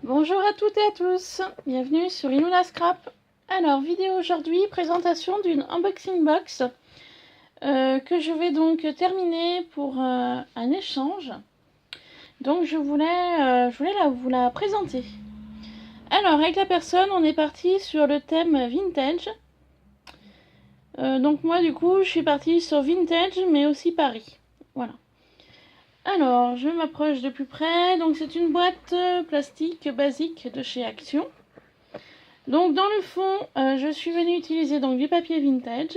Bonjour à toutes et à tous, bienvenue sur Inula Scrap. Alors, vidéo aujourd'hui, présentation d'une unboxing box que je vais donc terminer pour un échange. Donc je voulais vous la présenter. Alors, avec la personne, on est parti sur le thème vintage. Donc moi, du coup, je suis partie sur vintage, mais aussi Paris. Voilà. Alors, je m'approche de plus près. Donc, c'est une boîte plastique basique de chez Action. Donc, dans le fond, je suis venue utiliser donc du papier vintage.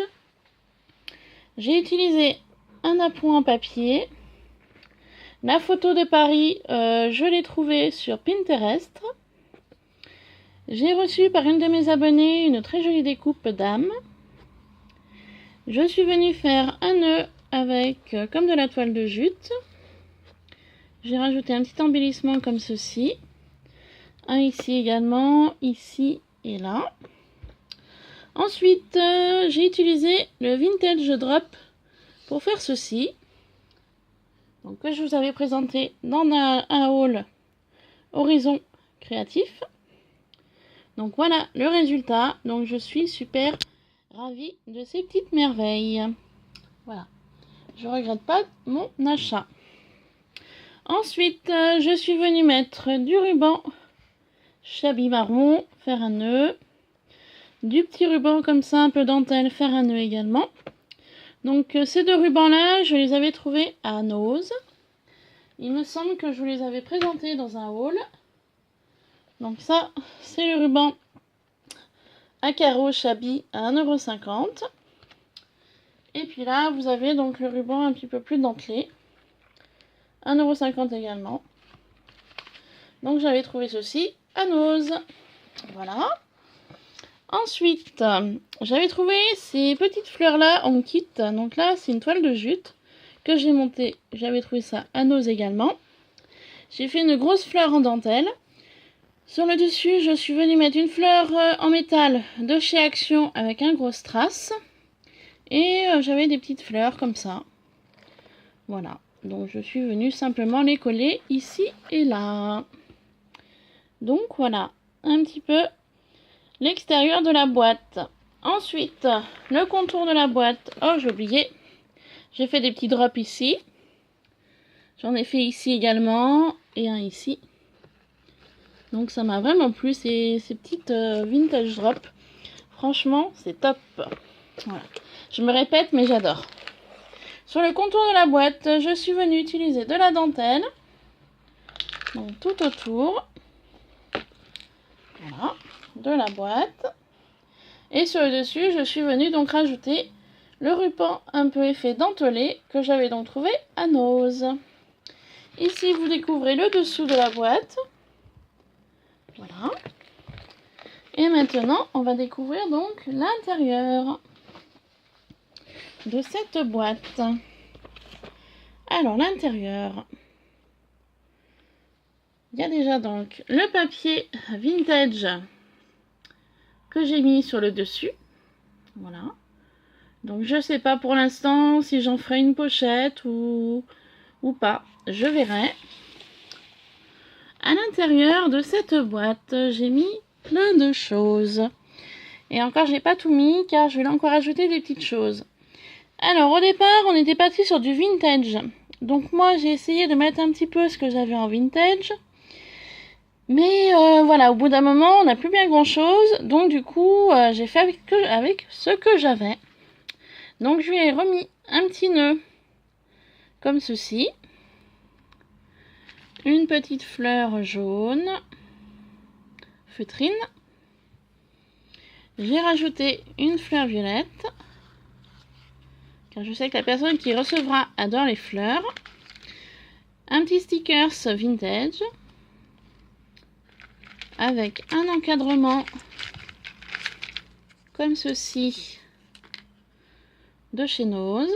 J'ai utilisé un appoint en papier. La photo de Paris, je l'ai trouvée sur Pinterest. J'ai reçu par une de mes abonnées une très jolie découpe d'âme. Je suis venue faire un nœud avec comme de la toile de jute. J'ai rajouté un petit embellissement comme ceci. Un ici également, ici et là. Ensuite, j'ai utilisé le Vintage Drop pour faire ceci. Donc, que je vous avais présenté dans un haul Horizon Créatif. Donc voilà le résultat. Donc je suis super ravie de ces petites merveilles. Voilà. Je regrette pas mon achat. Ensuite, je suis venue mettre du ruban Shabby marron, faire un nœud. Du petit ruban comme ça, un peu dentelle, faire un nœud également. Donc ces deux rubans là, je les avais trouvés à Nose. Il me semble que je vous les avais présentés dans un haul. Donc ça, c'est le ruban à carreaux Shabby à 1,50 €. Et puis là, vous avez donc le ruban un petit peu plus dentelé. 1,50 € également. Donc j'avais trouvé ceci à Nose. Voilà. Ensuite, j'avais trouvé ces petites fleurs là en kit. Donc là, c'est une toile de jute que j'ai montée. J'avais trouvé ça à Nose également. J'ai fait une grosse fleur en dentelle. Sur le dessus, je suis venue mettre une fleur en métal de chez Action avec un gros strass. Et j'avais des petites fleurs comme ça. Voilà. Donc je suis venue simplement les coller ici et là. Donc voilà, un petit peu l'extérieur de la boîte. Ensuite, le contour de la boîte. Oh, j'ai oublié. J'ai fait des petits drops ici. J'en ai fait ici également. Et un ici. Donc ça m'a vraiment plu ces petites vintage drops. Franchement, c'est top. Voilà. Je me répète, mais j'adore. Sur le contour de la boîte, je suis venue utiliser de la dentelle. Donc tout autour. Voilà. De la boîte. Et sur le dessus, je suis venue donc rajouter le ruban un peu effet dentelé que j'avais donc trouvé à Nose. Ici, vous découvrez le dessous de la boîte. Voilà. Et maintenant, on va découvrir donc l'intérieur de cette boîte. Alors, l'intérieur. Il y a déjà donc le papier vintage que j'ai mis sur le dessus. Voilà. Donc je sais pas pour l'instant si j'en ferai une pochette ou pas. Je verrai. À l'intérieur de cette boîte, j'ai mis plein de choses. Et encore, j'ai pas tout mis car je vais encore ajouter des petites choses. Alors au départ, on était parti sur du vintage. Donc moi, j'ai essayé de mettre un petit peu ce que j'avais en vintage. Mais voilà, au bout d'un moment, on n'a plus bien grand chose. Donc du coup, j'ai fait avec ce que j'avais. Donc je lui ai remis un petit nœud comme ceci. Une petite fleur jaune, feutrine. J'ai rajouté une fleur violette. Car je sais que la personne qui recevra adore les fleurs. Un petit stickers vintage. Avec un encadrement comme ceci de chez Nose.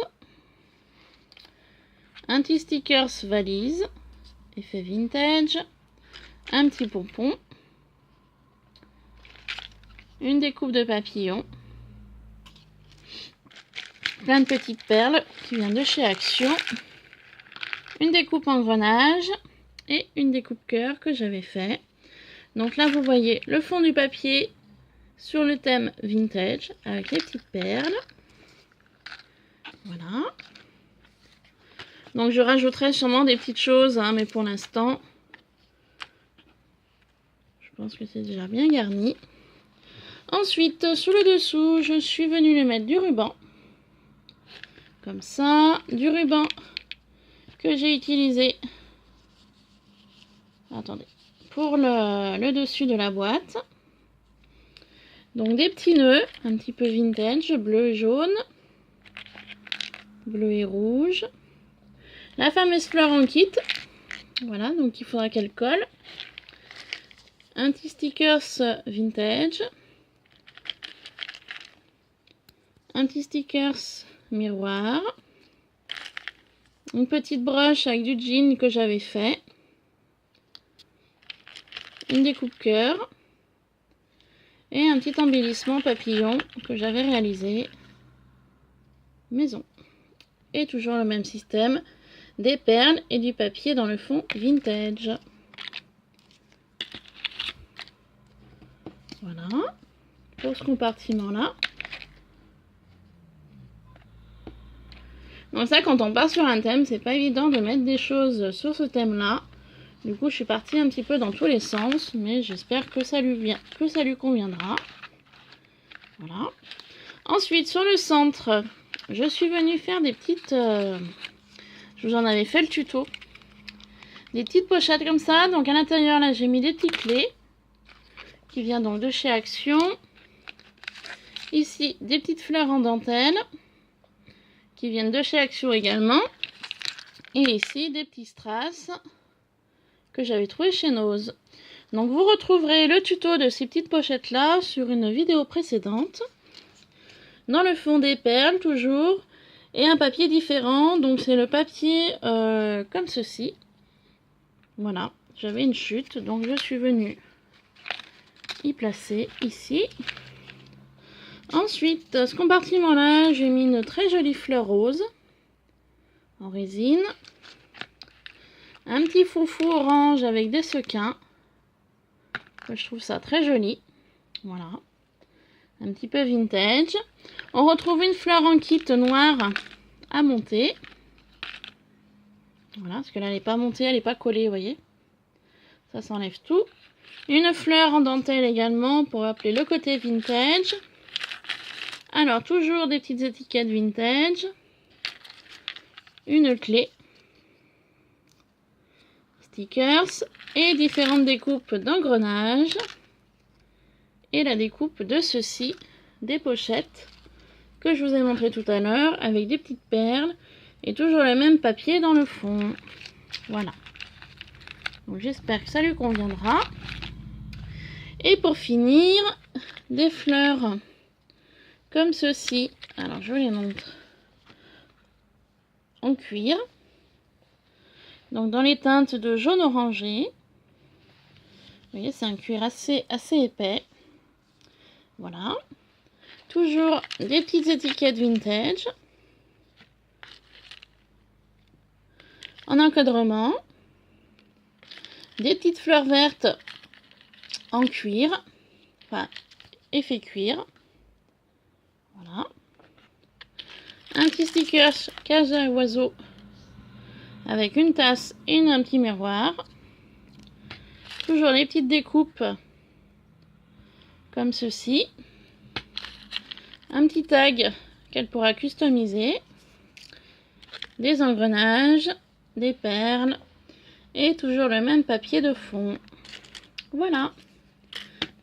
Un petit stickers valise, effet vintage. Un petit pompon. Une découpe de papillon. Plein de petites perles qui viennent de chez Action. Une découpe engrenage et une découpe cœur que j'avais fait. Donc là, vous voyez le fond du papier sur le thème vintage avec les petites perles. Voilà. Donc je rajouterai sûrement des petites choses, hein, mais pour l'instant, je pense que c'est déjà bien garni. Ensuite, sous le dessous, je suis venue lui mettre du ruban. Comme ça, du ruban que j'ai utilisé. Attendez. Pour le dessus de la boîte. Donc des petits nœuds, un petit peu vintage, bleu et jaune, bleu et rouge. La fameuse fleur en kit. Voilà, donc il faudra qu'elle colle. Un petit stickers vintage. Un petit stickers miroir. Une petite broche avec du jean que j'avais fait. Une découpe cœur. Et un petit embellissement papillon que j'avais réalisé maison. Et toujours le même système, des perles et du papier dans le fond vintage. Voilà, pour ce compartiment-là. Donc ça, quand on part sur un thème, c'est pas évident de mettre des choses sur ce thème-là. Du coup, je suis partie un petit peu dans tous les sens, mais j'espère que ça lui conviendra. Voilà. Ensuite, sur le centre, je suis venue faire des petites... je vous en avais fait le tuto. Des petites pochettes comme ça. Donc à l'intérieur, là, j'ai mis des petites clés. Qui viennent donc de chez Action. Ici, des petites fleurs en dentelle. Qui viennent de chez Action également. Et ici, des petits strass que j'avais trouvé chez Nose. Donc vous retrouverez le tuto de ces petites pochettes là sur une vidéo précédente. Dans le fond des perles toujours. Et un papier différent. Donc c'est le papier comme ceci. Voilà. J'avais une chute. Donc je suis venue y placer ici. Ensuite, ce compartiment là, j'ai mis une très jolie fleur rose. En résine. Un petit foufou orange avec des sequins. Je trouve ça très joli. Voilà. Un petit peu vintage. On retrouve une fleur en kit noire à monter. Voilà, parce que là, elle n'est pas montée, elle n'est pas collée, vous voyez. Ça s'enlève tout. Une fleur en dentelle également pour appeler le côté vintage. Alors, toujours des petites étiquettes vintage. Une clé. Stickers et différentes découpes d'engrenages et la découpe de ceci, des pochettes que je vous ai montré tout à l'heure avec des petites perles et toujours le même papier dans le fond. Voilà, donc j'espère que ça lui conviendra. Et pour finir, des fleurs comme ceci. Alors je vous les montre en cuir. Donc dans les teintes de jaune orangé. Vous voyez, c'est un cuir assez épais. Voilà. Toujours des petites étiquettes vintage. En encadrement. Des petites fleurs vertes en cuir. Enfin, effet cuir. Voilà. Un petit sticker cage à oiseau. Avec une tasse et un petit miroir. Toujours les petites découpes comme ceci. Un petit tag qu'elle pourra customiser. Des engrenages, des perles et toujours le même papier de fond. Voilà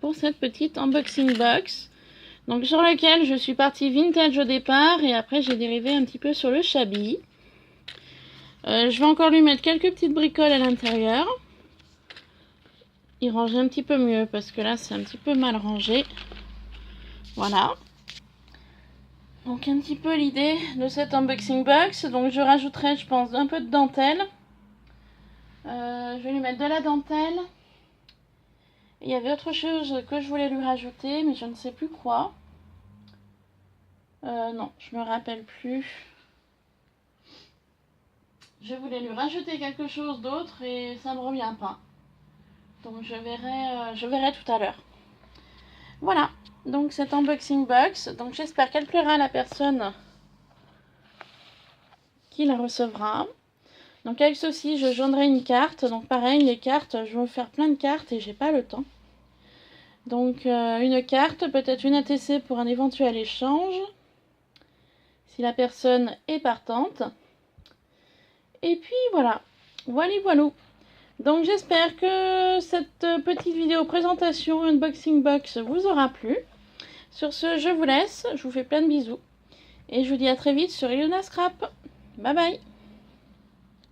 pour cette petite unboxing box. Donc sur lequel je suis partie vintage au départ et après j'ai dérivé un petit peu sur le shabby. Je vais encore lui mettre quelques petites bricoles à l'intérieur. Il range un petit peu mieux parce que là c'est un petit peu mal rangé. Voilà. Donc un petit peu l'idée de cette unboxing box. Donc je rajouterai, je pense, un peu de dentelle. Je vais lui mettre de la dentelle. Il y avait autre chose que je voulais lui rajouter, mais je ne sais plus quoi. Non, je me rappelle plus. Je voulais lui rajouter quelque chose d'autre et ça me revient pas. Donc je verrai tout à l'heure. Voilà, donc cet unboxing box. Donc j'espère qu'elle plaira à la personne qui la recevra. Donc avec ceci, je joindrai une carte. Donc pareil, les cartes, je veux faire plein de cartes et j'ai pas le temps. Donc une carte, peut-être une ATC pour un éventuel échange, si la personne est partante. Et puis voilà, voilà. Donc j'espère que cette petite vidéo présentation unboxing box vous aura plu. Sur ce, je vous laisse, je vous fais plein de bisous. Et je vous dis à très vite sur Ilona Scrap. Bye bye.